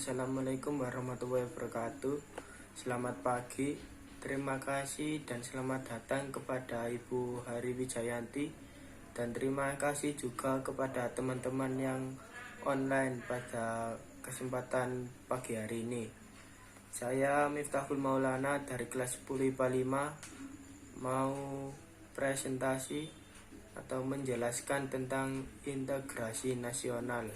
Assalamualaikum warahmatullahi wabarakatuh. Selamat pagi, terima kasih dan selamat datang kepada Ibu Hari Wijayanti. Dan terima kasih juga kepada teman-teman yang online pada kesempatan pagi hari ini. Saya Miftahul Maulana dari kelas 10 IPA 5 mau presentasi atau menjelaskan tentang integrasi nasional.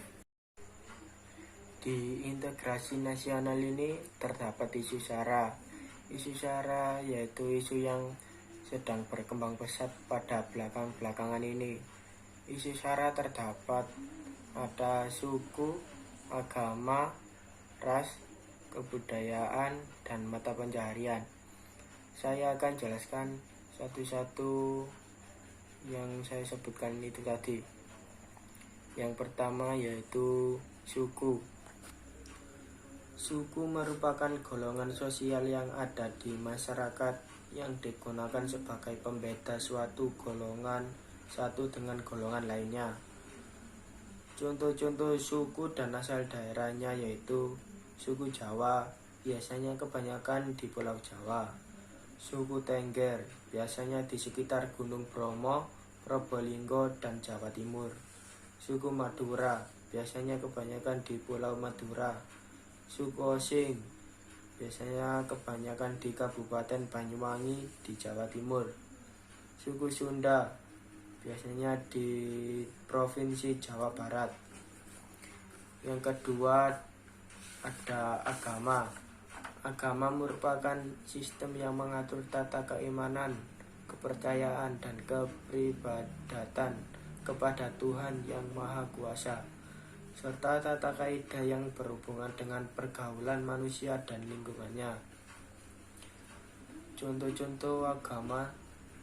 Di integrasi nasional ini terdapat isu SARA. Isu SARA yaitu isu yang sedang berkembang pesat pada belakangan ini. Isu SARA terdapat ada suku, agama, ras, kebudayaan, dan mata pencaharian. Saya akan jelaskan satu-satu yang saya sebutkan itu tadi. Yang pertama yaitu suku. Suku merupakan golongan sosial yang ada di masyarakat yang digunakan sebagai pembeda suatu golongan satu dengan golongan lainnya. Contoh-contoh suku dan asal daerahnya yaitu suku Jawa, biasanya kebanyakan di Pulau Jawa. Suku Tengger, biasanya di sekitar Gunung Bromo, Probolinggo, dan Jawa Timur. Suku Madura, biasanya kebanyakan di Pulau Madura. Suku Osing, biasanya kebanyakan di Kabupaten Banyuwangi di Jawa Timur. Suku Sunda, biasanya di Provinsi Jawa Barat. Yang kedua ada agama. Agama merupakan sistem yang mengatur tata keimanan, kepercayaan, dan kepribadatan kepada Tuhan yang Maha Kuasa, serta tata kaidah yang berhubungan dengan pergaulan manusia dan lingkungannya. Contoh-contoh agama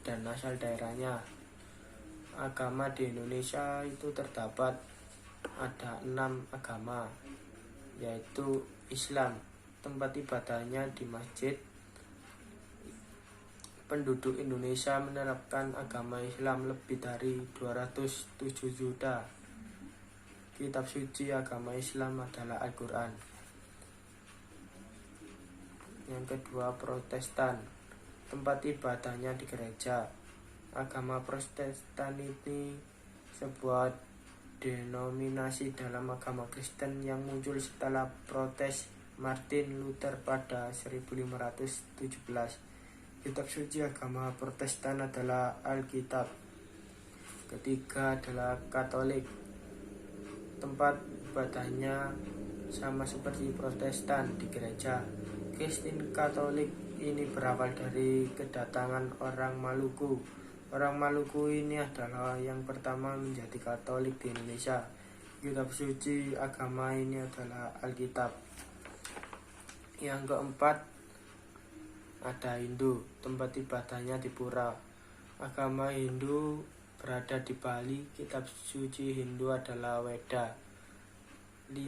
dan asal daerahnya. Agama di Indonesia itu terdapat ada 6 agama, yaitu Islam, tempat ibadahnya di masjid. Penduduk Indonesia menerapkan agama Islam lebih dari 207 juta. Kitab suci agama Islam adalah Al-Quran. Yang kedua Protestan, tempat ibadahnya di gereja. Agama Protestan ini sebuah denominasi dalam agama Kristen yang muncul setelah protes Martin Luther pada 1517. Kitab suci agama Protestan adalah Alkitab. Ketiga adalah Katolik, tempat ibadahnya sama seperti Protestan di gereja. Kristen Katolik ini berawal dari kedatangan orang Maluku. Orang Maluku ini adalah yang pertama menjadi Katolik di Indonesia. Kitab suci agama ini adalah Alkitab. Yang keempat ada Hindu, tempat ibadahnya di pura. Agama Hindu berada di Bali. Kitab suci Hindu adalah Weda. 5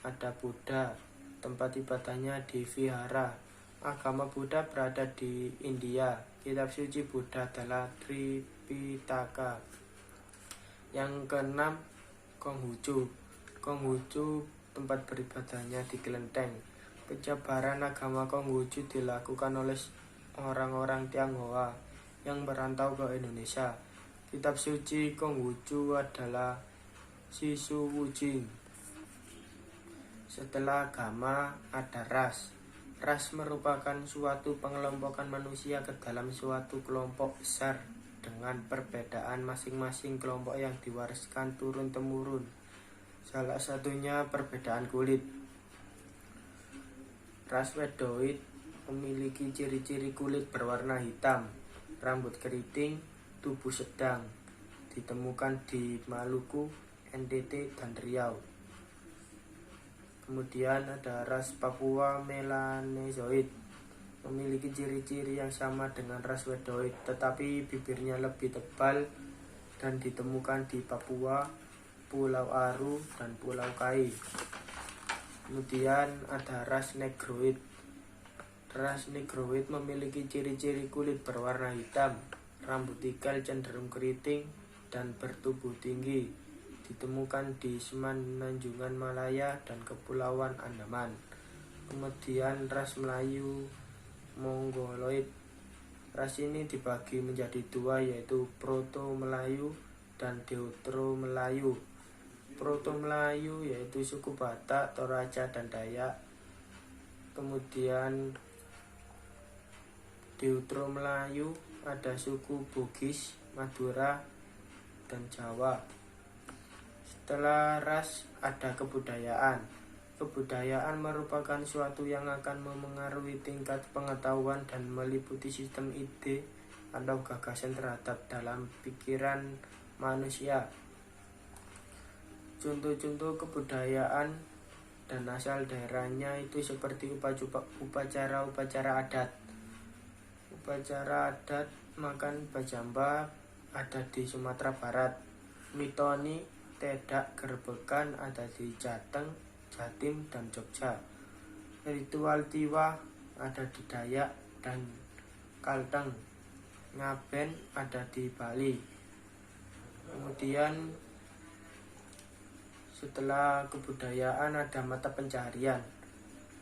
ada Buddha, tempat ibadahnya di Vihara. Agama Buddha berada di India. Kitab suci Buddha adalah Tripitaka. Yang keenam Konghucu. Konghucu tempat beribadahnya di Kelenteng. Penyebaran agama Konghucu dilakukan oleh orang-orang Tionghoa yang merantau ke Indonesia. Kitab suci Konghucu adalah Sisu Wujing. Setelah agama ada ras. Ras merupakan suatu pengelompokan manusia ke dalam suatu kelompok besar dengan perbedaan masing-masing kelompok yang diwariskan turun-temurun. Salah satunya perbedaan kulit. Ras Wedoid memiliki ciri-ciri kulit berwarna hitam, rambut keriting, tubuh sedang. Ditemukan di Maluku, NTT, dan Riau. Kemudian ada ras Papua Melanezoid, memiliki ciri-ciri yang sama dengan ras Wedoid, tetapi bibirnya lebih tebal dan ditemukan di Papua, Pulau Aru, dan Pulau Kai. Kemudian ada ras Negroid. Ras Negroid memiliki ciri-ciri kulit berwarna hitam, rambut ikal cenderung keriting, dan bertubuh tinggi. ditemukan di Semenanjungan Malaya dan Kepulauan Andaman. Kemudian ras Melayu Mongoloid. Ras ini dibagi menjadi dua, yaitu Proto-Melayu dan Deutero-Melayu. Proto-Melayu yaitu suku Batak, Toraja, dan Dayak. Kemudian Deutero-Melayu ada suku Bugis, Madura, dan Jawa. Setelah ras ada kebudayaan. Kebudayaan merupakan suatu yang akan memengaruhi tingkat pengetahuan dan meliputi sistem ide atau gagasan terhadap dalam pikiran manusia. Contoh-contoh kebudayaan dan asal daerahnya itu seperti upacara-upacara adat. Upacara adat makan bajamba ada di Sumatera Barat. Mitoni, tedak, gerbekan ada di Jateng, Jatim, dan Jogja. Ritual tiwah ada di Dayak dan Kalteng. Ngaben ada di Bali. Kemudian setelah kebudayaan ada mata pencaharian.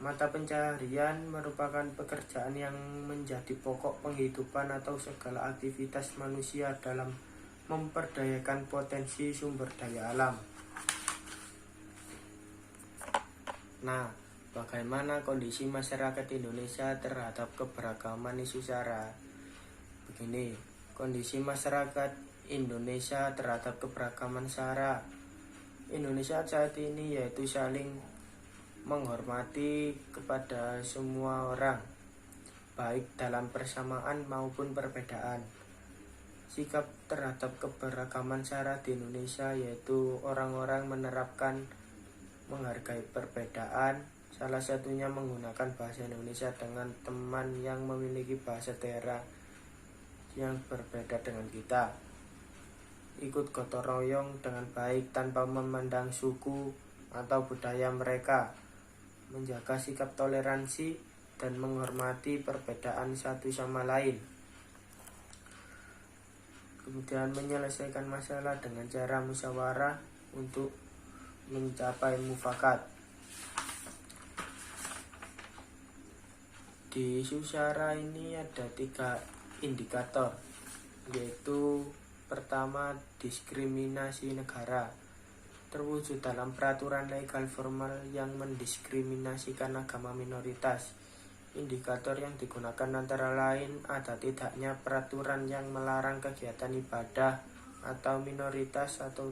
Mata pencaharian merupakan pekerjaan yang menjadi pokok penghidupan atau segala aktivitas manusia dalam memperdayakan potensi sumber daya alam. Nah, bagaimana kondisi masyarakat Indonesia terhadap keberagaman isu SARA? Begini, kondisi masyarakat Indonesia terhadap keberagaman SARA. Indonesia saat ini yaitu saling menghormati kepada semua orang, baik dalam persamaan maupun perbedaan. Sikap terhadap keberagaman SARA di Indonesia yaitu orang-orang menerapkan menghargai perbedaan, salah satunya menggunakan bahasa Indonesia dengan teman yang memiliki bahasa daerah yang berbeda dengan kita. Ikut gotong royong dengan baik tanpa memandang suku atau budaya mereka. Menjaga sikap toleransi dan menghormati perbedaan satu sama lain. Kemudian menyelesaikan masalah dengan cara musyawarah untuk mencapai mufakat. Di isu SARA ini ada 3 indikator, yaitu pertama, diskriminasi negara, terwujud dalam peraturan legal formal yang mendiskriminasikan agama minoritas. Indikator yang digunakan antara lain ada tidaknya peraturan yang melarang kegiatan ibadah atau minoritas, atau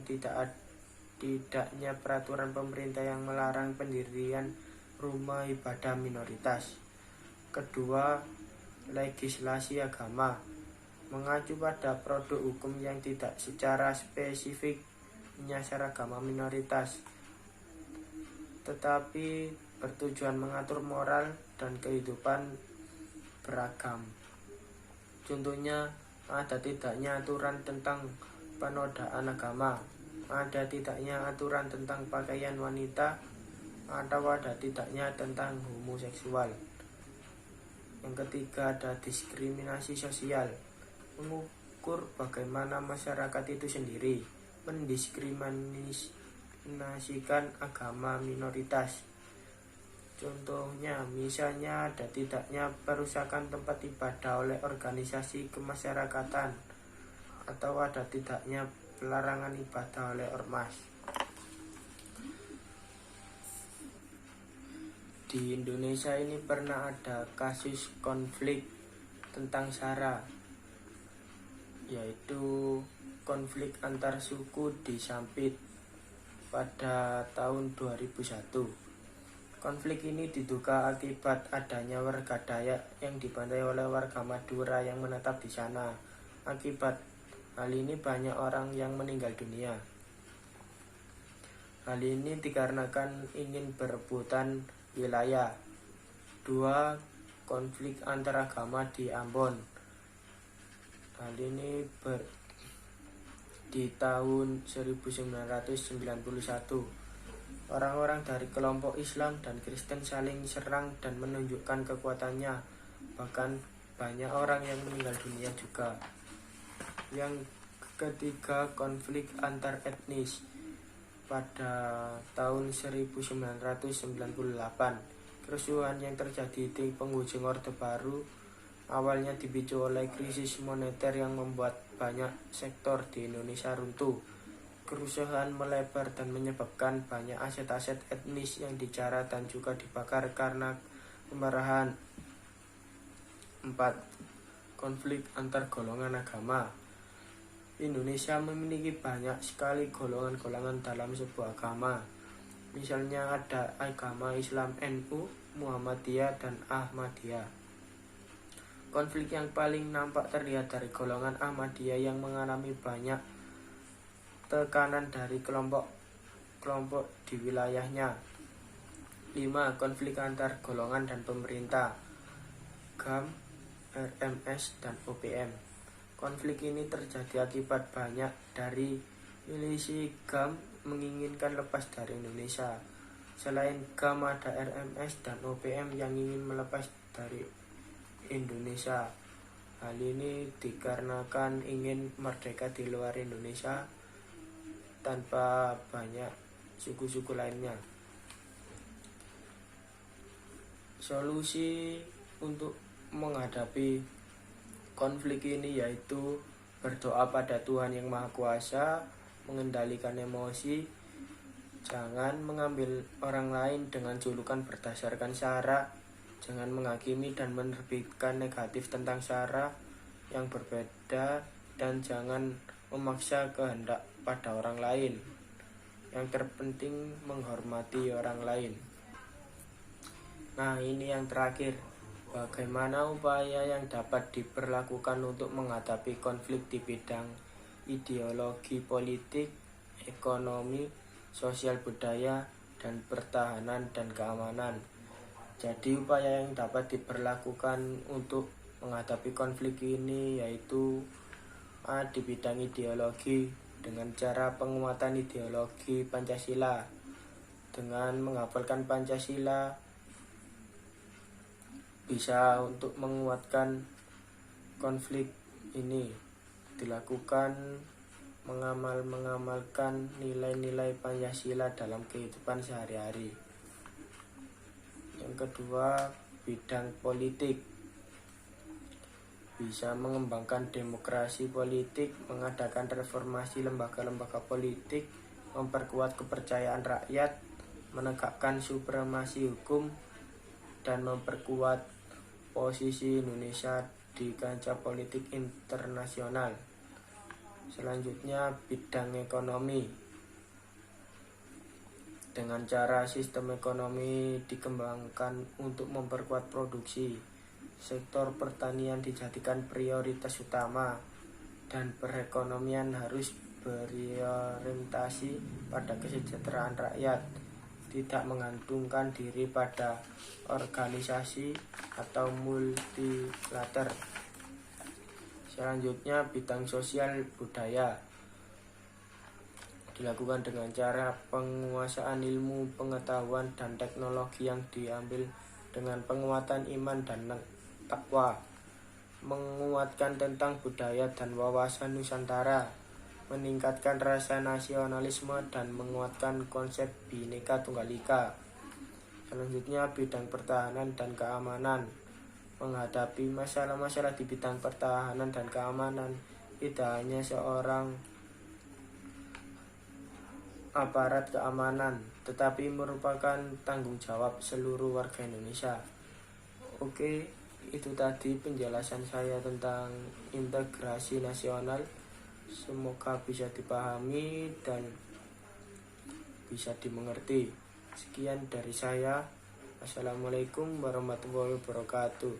tidaknya peraturan pemerintah yang melarang pendirian rumah ibadah minoritas. Kedua, legislasi agama, mengacu pada produk hukum yang tidak secara spesifik menyasar agama minoritas, tetapi bertujuan mengatur moral dan kehidupan beragam. Contohnya, ada tidaknya aturan tentang penodaan agama, ada tidaknya aturan tentang pakaian wanita, atau ada tidaknya tentang homoseksual. Yang ketiga ada diskriminasi sosial, mengukur bagaimana masyarakat itu sendiri mendiskriminasikan agama minoritas. Contohnya, misalnya ada tidaknya perusakan tempat ibadah oleh organisasi kemasyarakatan, atau ada tidaknya pelarangan ibadah oleh ormas. Di Indonesia ini pernah ada kasus konflik tentang SARA, yaitu konflik antar suku di Sampit pada tahun 2001. Konflik ini diduga akibat adanya warga Dayak yang dibantai oleh warga Madura yang menetap di sana. Akibat hal ini banyak orang yang meninggal dunia. Hal ini dikarenakan ingin berebutan wilayah. 2. Konflik antar agama di Ambon. Hal ini di tahun 1991. Orang-orang dari kelompok Islam dan Kristen saling serang dan menunjukkan kekuatannya. Bahkan banyak orang yang meninggal dunia juga. Yang ketiga, konflik antar etnis. pada tahun 1998. Kerusuhan yang terjadi di penghujung Orde Baru awalnya dipicu oleh krisis moneter yang membuat banyak sektor di Indonesia runtuh. Kerusuhan melebar dan menyebabkan banyak aset-aset etnis yang dijarah dan juga dibakar karena kemarahan. 4. Konflik antar golongan agama. Indonesia memiliki banyak sekali golongan-golongan dalam sebuah agama. Misalnya ada agama Islam NU, Muhammadiyah, dan Ahmadiyah. Konflik yang paling nampak terlihat dari golongan Ahmadiyah yang mengalami banyak tekanan dari kelompok di wilayahnya. 5. Konflik antar golongan dan pemerintah. GAM, RMS, dan OPM. Konflik ini terjadi akibat banyak dari milisi GAM menginginkan lepas dari Indonesia. Selain GAM ada RMS dan OPM yang ingin melepas dari Indonesia. Hal ini dikarenakan ingin merdeka di luar Indonesia tanpa banyak suku-suku lainnya. Solusi untuk menghadapi konflik ini yaitu berdoa pada Tuhan Yang Maha Kuasa, mengendalikan emosi, jangan mengambil orang lain dengan julukan berdasarkan syara, jangan menghakimi dan menerbitkan negatif tentang syara yang berbeda, dan jangan memaksa kehendak pada orang lain. Yang terpenting menghormati orang lain. Nah, ini yang terakhir. Bagaimana upaya yang dapat diperlakukan untuk menghadapi konflik di bidang ideologi politik, ekonomi, sosial budaya, dan pertahanan dan keamanan. Jadi upaya yang dapat diperlakukan untuk menghadapi konflik ini yaitu di bidang ideologi dengan cara penguatan ideologi Pancasila. Dengan menghafalkan Pancasila bisa untuk menguatkan konflik ini. Dilakukan mengamalkan nilai-nilai Pancasila dalam kehidupan sehari-hari. Yang kedua, bidang politik. Bisa mengembangkan demokrasi politik, mengadakan reformasi lembaga-lembaga politik, memperkuat kepercayaan rakyat, menegakkan supremasi hukum, dan memperkuat posisi Indonesia di kancah politik internasional. Selanjutnya, bidang ekonomi. Dengan cara sistem ekonomi dikembangkan untuk memperkuat produksi, sektor pertanian dijadikan prioritas utama, dan perekonomian harus berorientasi pada kesejahteraan rakyat, tidak menggantungkan diri pada organisasi atau multilater. Selanjutnya, bidang sosial budaya. Dilakukan dengan cara penguasaan ilmu, pengetahuan, dan teknologi yang diambil dengan penguatan iman dan takwa, menguatkan tentang budaya dan wawasan Nusantara, meningkatkan rasa nasionalisme, dan menguatkan konsep Bhinneka Tunggal Ika. Selanjutnya, bidang pertahanan dan keamanan. Menghadapi masalah-masalah di bidang pertahanan dan keamanan tidak hanya seorang aparat keamanan, tetapi merupakan tanggung jawab seluruh warga Indonesia. Oke, itu tadi penjelasan saya tentang integrasi nasional. Semoga bisa dipahami dan bisa dimengerti. Sekian dari saya. Assalamualaikum warahmatullahi wabarakatuh.